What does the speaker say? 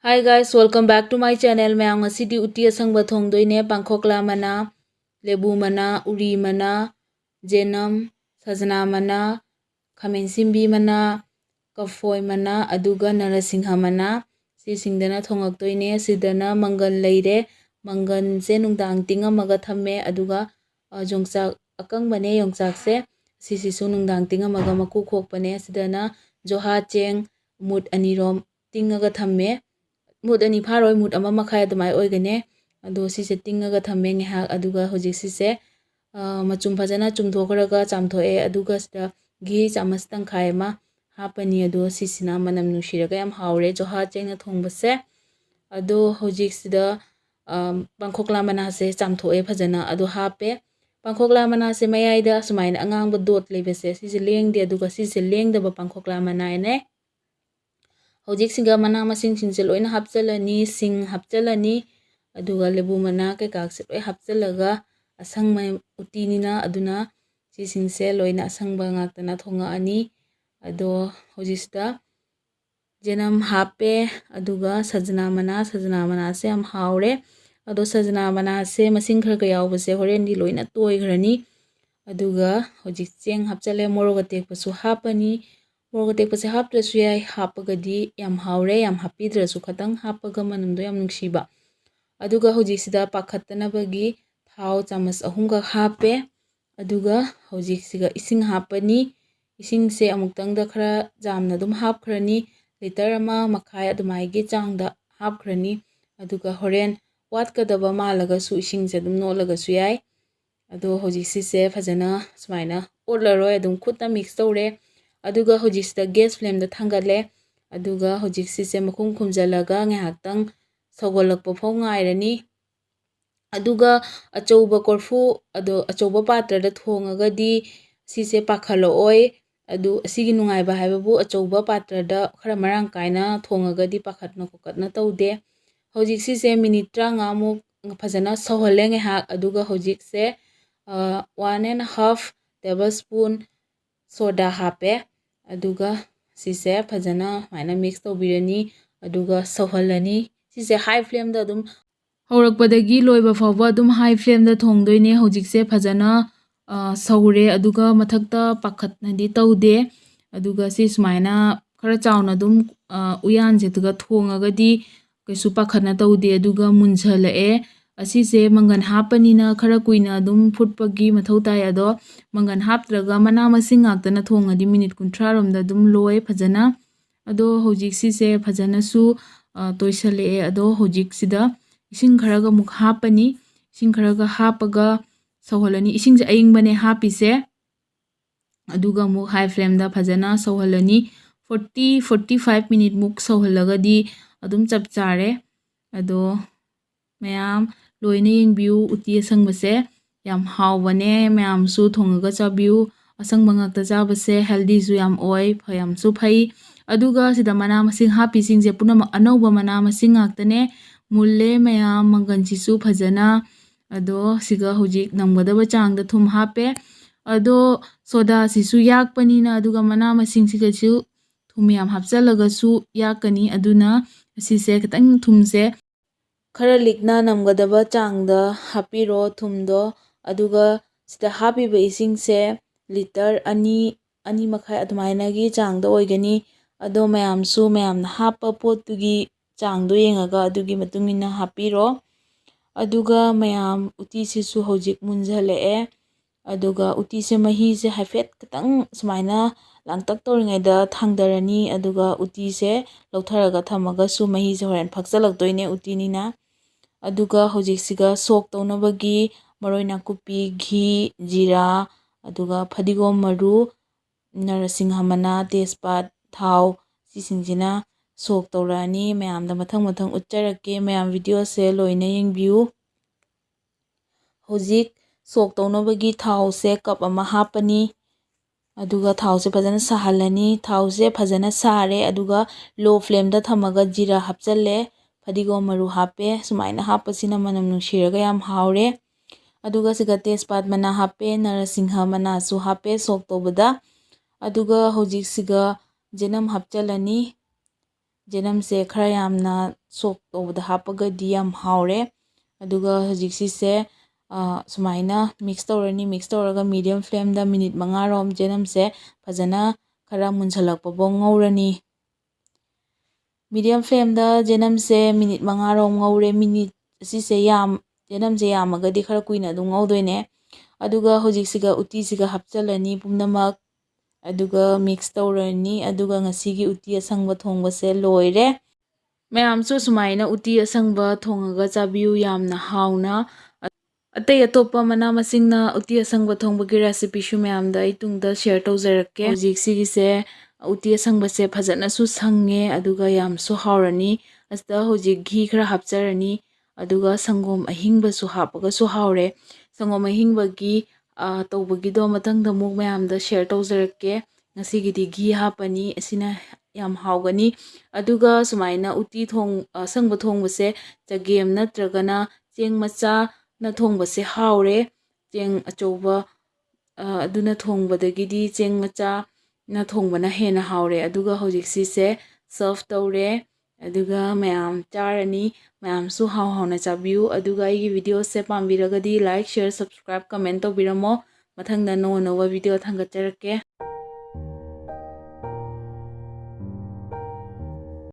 Hi guys, welcome back to my channel. Mayang ngasidi uti asangba thongdoine pangkhokla mana, lebu mana, uri mana, jenam, sajna mana, khamen simbi mana, kafoi mana, aduga narasingha mana. Sisingdana thongaktoine sidana mangan leire. Mangan se nungdang tingamaga thamme aduga jongchak akangmane yongchak se sisisu nungdang tingamaga maku khokpane sidana joha cheng mut anirom tingaga thamme. Mut ani pharoi mut ama makhai adumai oigane ado sise tingaga thamme ngehak aduga hojik sise machum phajana chumthokraga chamthoe aduga sida ghi chamas tangkhai ma hapani ado sisina manam nushiraga yam haure joha chengna thongbase ado hojik sida pangkhokla mana se chamthoe phajana ado hape pangkhokla mana se mayaida sumaina angang dot lebese sise lengde aduga sise lengdaba pangkhokla mana ene hojik singa mana masing singse loina hapchalani sing hapchalani aduga lebu mana ke kakse loi hapchalaga asangma utinina aduna si singse loina asangba ngaktana thonga ani ado hojista jenam hape aduga sajna mana se am haure ado sajna mana se masing khar ka yawbase horendi loina toigrani aduga hojik cheng hapchale moroga tekpasu hapani moroga tekpase haptrasu yai hapagadi yam haure yam hapidrasu khatang hapaga manamdo yam nungsiba aduga hojik sida pakhattanabagi thau chamas ahumga hape aduga hojik siga ising hapani ising se amuktangda khara jamna dum hapkhrani liter ama makhai adumai gi changda hapkhrani aduga horen watkadaba malaga su ising se dum nolaga su yai ado hojik sise phajana sumaina otlaroi adum khutna mix tawre aduga hojik sida gas flame da thangale aduga hojik sise makhum khumjalaga ngehaktang sogolakpa phau ngairani aduga achouba korfu ado achouba patra da thongagadi sise pakhaloi adu asigi nungaiba haibabu achouba patra da khara marang kaina thongagadi pakhatna kokatna tawde hojik sise minute 30 amuk phajana sohole ngehak aduga hojik se 1.5 tablespoon soda hape aduga sise phajana maina mix tawbirani aduga sohalani sise high flame da dum haurakpadagi loiba fawba dum high flame da thongdoine hojikse phajana saure aduga mathakta pakhatnadi tawde aduga si sumaina khara chawna dum uyan je tuga thongagadi kaisu pakhatna tawde aduga munjhalae asise mangan hapanina khara kuina dum phutpagi mathau tai ado mangan haptraga mana masing ngaktana thongadi minute 30 romda dum loi phajana ado hojik sise phajana su toisale ado hojik sida ising kharaga muk hapani ising kharaga hapaga sawhalani ising je aing bane hapise aduga muk high flame da phajana sawhalani 40-45 minute muk sawhalagadi adum chapchare ado mayam loina yengbiu uti asangbase yam hawbane mayam su thongaga chabiu asangba ngakta chabase healthy su yam oi phayam su phai aduga sida mana masing hapi singje punama anauba mana masing ngaktane mulle mayam mangan chisu phajana ado siga hojik namgadaba changda thum hape ado soda sisu yakpanina aduga mana masing siga chu thum yam hapchalaga su yakani aduna sise katang thumse khara likna namgadaba changda hapiro thumdo aduga sida hapiba isingse liter ani makhai adumaina gi changda oigani ado mayamna hapa pottugi changdo yengaga adugi matungina hapiro aduga mayam uti sisu hojik munjhalae aduga uti se mahi se haifet katang sumaina langtak toringaida thangdarani aduga uti se lautharaga thamaga su mahi se horen phakchalaktoine utinina aduga hojik siga sok tawnabagi maroi nakupi ghi jira aduga phadigom maru narasingha mana tejpat thau sisingjina sok tawrani mayamda mathang utcharake mayam video se loina yengbiu hojik sok tawnabagi thau se cup ama hapani aduga thau se phajana sahalani thau se phajana sare aduga low flame da thamaga jira hapchalle phadigom maru hape sumaina hapasina manam nungshiraga yam haure aduga siga tejpat mana hape narasingha mana su hape sok tawbada aduga hojik siga jenam hapchalani ꯖꯦꯅꯝꯁꯦ ꯈꯔ ꯌꯥꯝꯅ ꯁꯣꯛ ꯇꯧꯕꯗ ꯍꯥꯞꯄꯒꯗꯤ ꯌꯥꯝ ꯍꯥꯎꯔꯦ ꯑꯗꯨꯒ ꯍꯧꯖꯤꯛꯁꯤꯁꯦ ꯁꯨꯃꯥꯏꯅ mix ꯇꯧꯔꯅꯤ mix ꯇꯧꯔꯒ medium ꯐ꯭ꯂꯦꯝꯗ minute 5ꯔꯣꯝ ꯖꯦꯅꯝꯁꯦ ꯐꯖꯅ ꯈꯔ ꯃꯨꯟꯁꯜꯂꯛꯄꯐꯥꯎ ꯉꯧꯔꯅꯤ ꯃꯤꯗꯤꯌꯝ ꯐ꯭ꯂꯦꯝꯗ ꯖꯦꯅꯝꯁꯦ ꯃꯤꯅꯤꯠ 5ꯔꯣꯝ ꯉꯧꯔꯦ ꯃꯤꯅꯤꯠ ꯑꯁꯤꯁꯦ ꯖꯦꯅꯝꯁꯦ ꯌꯥꯝꯃꯒꯗꯤ ꯈꯔ ꯀꯨꯏꯅ ꯑꯗꯨꯝ ꯉꯧꯗꯣꯏꯅꯦ ꯑꯗꯨꯒ ꯍꯧꯖꯤꯛꯁꯤꯒ ꯎꯇꯤꯁꯤꯒ ꯍꯥꯞꯆꯤꯜꯂꯅꯤ ꯄꯨꯝꯅꯃꯛ ꯑꯗꯨꯒ ꯃꯤꯛꯁ ꯇꯧꯔꯅꯤ ꯑꯗꯨꯒ ꯉꯁꯤꯒꯤ ꯎꯇꯤ ꯑꯁꯪꯕ ꯊꯣꯡꯕꯁꯦ ꯂꯣꯏꯔꯦ ꯃꯌꯥꯝꯁꯨ ꯁꯨꯃꯥꯏꯅ ꯎꯇꯤ ꯑꯁꯪꯕ ꯊꯣꯡꯉꯒ ꯆꯥꯕꯤꯌꯨ ꯌꯥꯝꯅ ꯍꯥꯎꯅ ꯑꯇꯩ ꯑꯇꯣꯞꯄ ꯃꯅꯥ ꯃꯁꯤꯡꯅ ꯎꯇꯤ ꯑꯁꯪꯕ ꯊꯣꯡꯕꯒꯤ ꯔꯦꯁꯤꯄꯤꯁꯨ ꯃꯌꯥꯝꯗ ꯑꯩ ꯇꯨꯡꯗ ꯁꯦꯌꯔ ꯇꯧꯖꯔꯛꯀꯦ ꯍꯧꯖꯤꯛ ꯁꯤꯒꯤꯁꯦ ꯎꯇꯤ ꯑꯁꯪꯕꯁꯦ ꯐꯖꯅꯁꯨ ꯁꯪꯉꯦ ꯑꯗꯨꯒ ꯌꯥꯝꯁꯨ ꯍꯥꯎꯔꯅꯤ ꯑꯁꯤꯗ ꯍꯧꯖꯤꯛ ꯘꯤ ꯈꯔ ꯍꯥꯞꯆꯔꯅꯤ ꯑꯗꯨꯒ ꯁꯪꯒꯣꯝ ꯑꯍꯤꯡꯕꯁꯨ ꯍꯥꯞꯄꯒꯁꯨ ꯍꯥꯎꯔꯦ ꯁꯪꯒꯣꯝ ꯑꯍꯤꯡꯕꯒꯤ ꯇꯧꯕꯒꯤꯗꯣ ꯃꯊꯪꯗ ꯑꯃꯨꯛ ꯃꯌꯥꯝꯗ ꯁꯦꯌꯔ ꯇꯧꯖꯔꯛꯀꯦ ꯉꯁꯤꯒꯤꯗꯤ ꯘꯤ ꯍꯥꯞꯄꯅꯤ ꯑꯁꯤꯅ ꯌꯥꯝ ꯍꯥꯎꯒꯅꯤ ꯑꯗꯨꯒ ꯁꯨꯃꯥꯏꯅ ꯎꯇꯤ ꯑꯁꯪꯕ ꯊꯣꯡꯕꯁꯦ ꯆꯒꯦꯝ ꯅꯠꯇ꯭ꯔꯒꯅ ꯆꯦꯡ ꯃꯆꯥꯅ ꯊꯣꯡꯕꯁꯦ ꯍꯥꯎꯔꯦ ꯆꯦꯡ ꯑꯆꯧꯕ ꯑꯗꯨꯅ ꯊꯣꯡꯕꯗꯒꯤꯗꯤ ꯆꯦꯡ ꯃꯆꯥꯅ ꯊꯣꯡꯕꯅ ꯍꯦꯟꯅ ꯍꯥꯎꯔꯦ ꯑꯗꯨꯒ ꯍꯧꯖꯤꯛꯁꯤꯁꯦ ꯁꯔꯐ ꯇꯧꯔꯦ ꯑꯗꯨꯒ ꯃꯌꯥꯝ ꯆꯥꯔꯅꯤ ꯃꯌꯥꯝꯁꯨ ꯍꯥꯎꯅ ꯆꯥꯕꯤꯌꯨ ꯑꯗꯨꯒ ꯑꯩꯒꯤ ꯚꯤꯗꯤꯑꯣꯁꯦ ꯄꯥꯝꯕꯤꯔꯒꯗꯤ ꯂꯥꯏꯛ ꯁꯦꯌꯔ ꯁꯕꯁꯀ꯭ꯔꯥꯏꯕ ꯀꯃꯦꯟ ꯇꯧꯕꯤꯔꯝꯃꯣ ꯃꯊꯪꯗ ꯑꯅꯧ ꯑꯅꯧꯕ ꯚꯤꯗꯤꯑꯣ ꯊꯥꯡꯒꯠꯆꯔꯛꯀꯦ